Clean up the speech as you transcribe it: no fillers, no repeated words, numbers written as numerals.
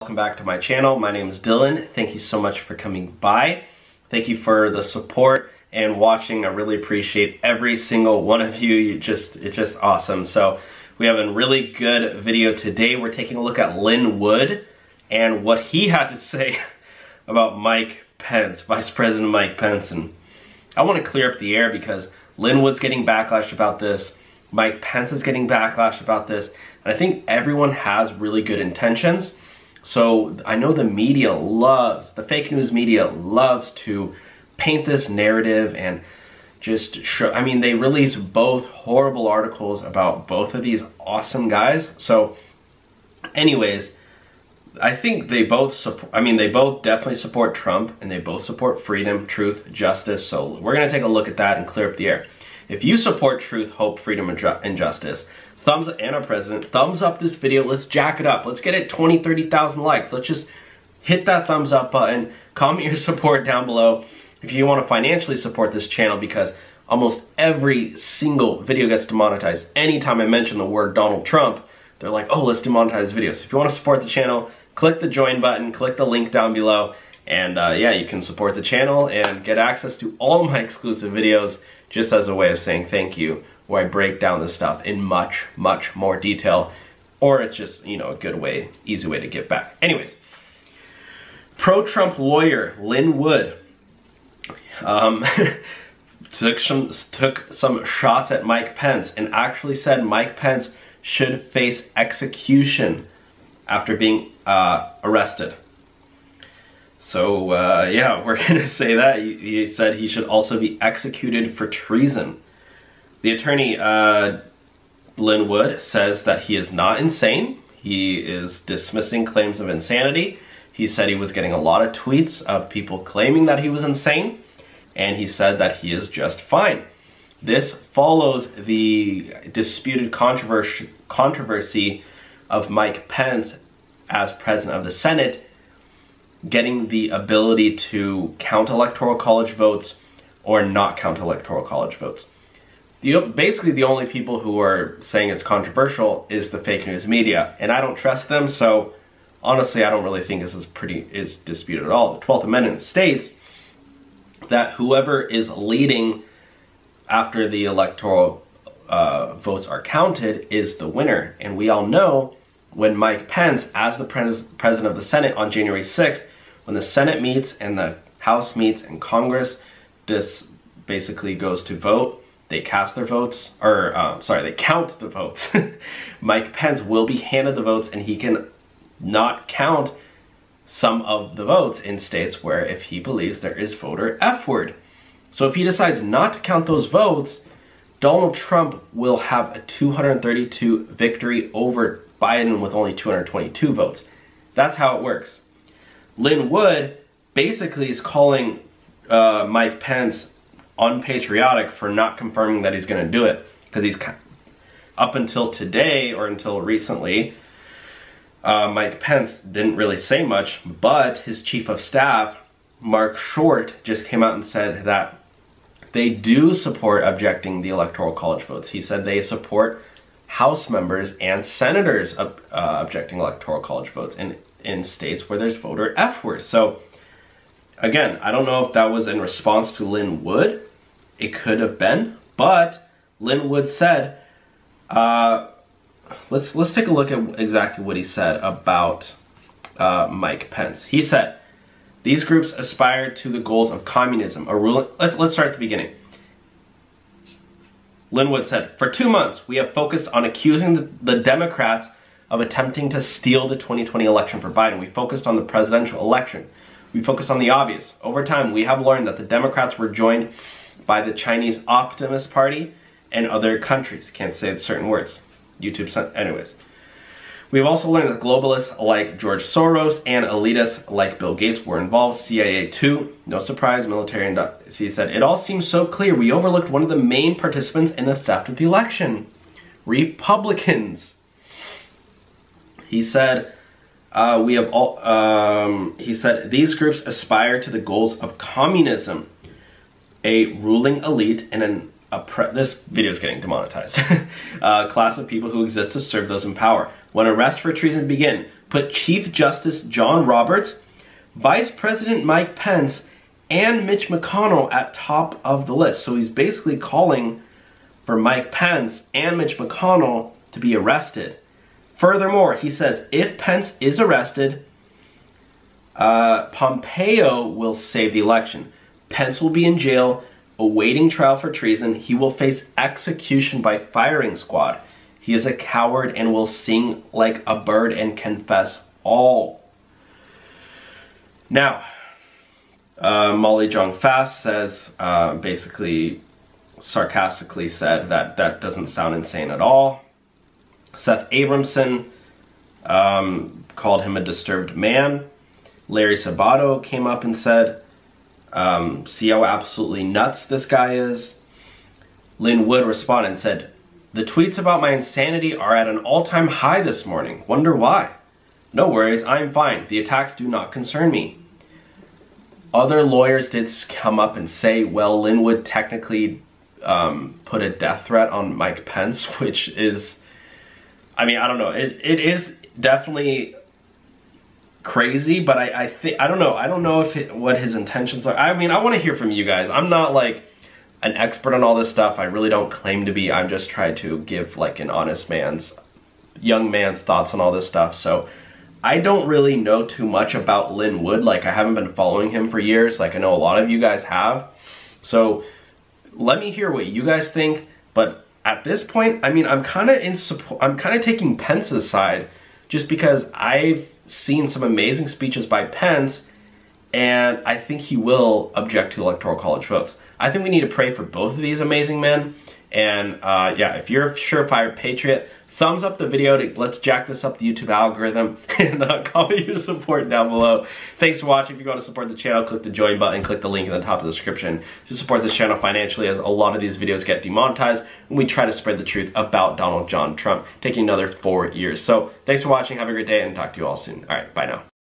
Welcome back to my channel. My name is Dylan. Thank you so much for coming by. Thank you for the support and watching. I really appreciate every single one of you. It's just awesome. So we have a really good video today. We're taking a look at Lin Wood and what he had to say about Mike Pence, Vice President Mike Pence. And I want to clear up the air because Lin Wood's getting backlash about this. Mike Pence is getting backlash about this. And I think everyone has really good intentions. So I know the media loves, the fake news media loves to paint this narrative and just show, I mean, they release both horrible articles about both of these awesome guys. So anyways, I think they both support, they both definitely support Trump and they both support freedom, truth, justice. So we're gonna take a look at that and clear up the air. If you support truth, hope, freedom, and justice, thumbs up, and our president, thumbs up this video. Let's jack it up. Let's get it 20, 30,000 likes. Let's just hit that thumbs up button. Comment your support down below if you want to financially support this channel, because almost every single video gets demonetized. Anytime I mention the word Donald Trump, they're like, oh, let's demonetize videos. If you want to support the channel, click the join button, click the link down below, and yeah, you can support the channel and get access to all my exclusive videos just as a way of saying thank you, where I break down this stuff in much, much more detail, or it's just, you know, a good way, easy way to give back. Anyways, pro-Trump lawyer Lin Wood took some shots at Mike Pence and actually said Mike Pence should face execution after being arrested. So yeah, we're gonna say that. He said he should also be executed for treason. The attorney, Lin Wood, says that he is not insane. He is dismissing claims of insanity. He said he was getting a lot of tweets of people claiming that he was insane, and he said that he is just fine. This follows the disputed controversy of Mike Pence as president of the Senate getting the ability to count electoral college votes or not count electoral college votes. Basically, the only people who are saying it's controversial is the fake news media, and I don't trust them, so honestly, I don't really think this is disputed at all. The 12th Amendment states that whoever is leading after the electoral votes are counted is the winner, and we all know when Mike Pence, as the president of the Senate on January 6th, when the Senate meets and the House meets and Congress just basically goes to vote, they cast their votes, or they count the votes. Mike Pence will be handed the votes, and he can not count some of the votes in states where if he believes there is voter F-word. So if he decides not to count those votes, Donald Trump will have a 232 victory over Biden with only 222 votes. That's how it works. Lin Wood basically is calling Mike Pence unpatriotic for not confirming that he's going to do it, because he's up until today, or until recently, Mike Pence didn't really say much, but his chief of staff, Mark Short, just came out and said that they do support objecting the electoral college votes. He said they support House members and senators objecting electoral college votes in states where there's voter F-word. So again, I don't know if that was in response to Lin Wood. It could have been, but Lin Wood said, let's take a look at exactly what he said about Mike Pence. He said, these groups aspire to the goals of communism, a ruling. Let's start at the beginning. Lin Wood said, for 2 months, we have focused on accusing the Democrats of attempting to steal the 2020 election for Biden. We focused on the presidential election. We focused on the obvious. Over time, we have learned that the Democrats were joined by the Chinese Optimist Party and other countries. Can't say certain words. YouTube sent, anyways. We've also learned that globalists like George Soros and elitists like Bill Gates were involved. CIA too. No surprise, military and he said, it all seems so clear. We overlooked one of the main participants in the theft of the election. Republicans. He said, he said, these groups aspire to the goals of communism, a ruling elite and this video is getting demonetized. Class of people who exist to serve those in power. When arrests for treason begin, put Chief Justice John Roberts, Vice President Mike Pence, and Mitch McConnell at top of the list. So he's basically calling for Mike Pence and Mitch McConnell to be arrested. Furthermore, he says if Pence is arrested, Pompeo will save the election. Pence will be in jail awaiting trial for treason. He will face execution by firing squad. He is a coward and will sing like a bird and confess all. Now, Molly Jong-Fast says, basically sarcastically said that that doesn't sound insane at all. Seth Abramson called him a disturbed man. Larry Sabato came up and said, see how absolutely nuts this guy is. Lin Wood responded and said, the tweets about my insanity are at an all-time high this morning. Wonder why? No worries, I'm fine. The attacks do not concern me. Other lawyers did come up and say, well, Lin Wood technically put a death threat on Mike Pence, which is, I mean, I don't know. It is definitely crazy, but I think, I don't know if what his intentions are. I mean, I want to hear from you guys. I'm not like an expert on all this stuff. I really don't claim to be. I'm just trying to give like an honest young man's thoughts on all this stuff. So I don't really know too much about Lin Wood. Like, I haven't been following him for years. Like, I know a lot of you guys have. So let me hear what you guys think. But at this point, I mean, I'm kind of taking Pence's side, just because I've seen some amazing speeches by Pence, and I think he will object to Electoral College votes. I think we need to pray for both of these amazing men. And yeah, if you're a surefire patriot, thumbs up the video. Let's jack this up the YouTube algorithm, and comment your support down below. Thanks for watching. If you want to support the channel, click the join button, click the link in the top of the description to support this channel financially, as a lot of these videos get demonetized and we try to spread the truth about Donald John Trump taking another 4 years. So thanks for watching. Have a great day and talk to you all soon. All right, bye now.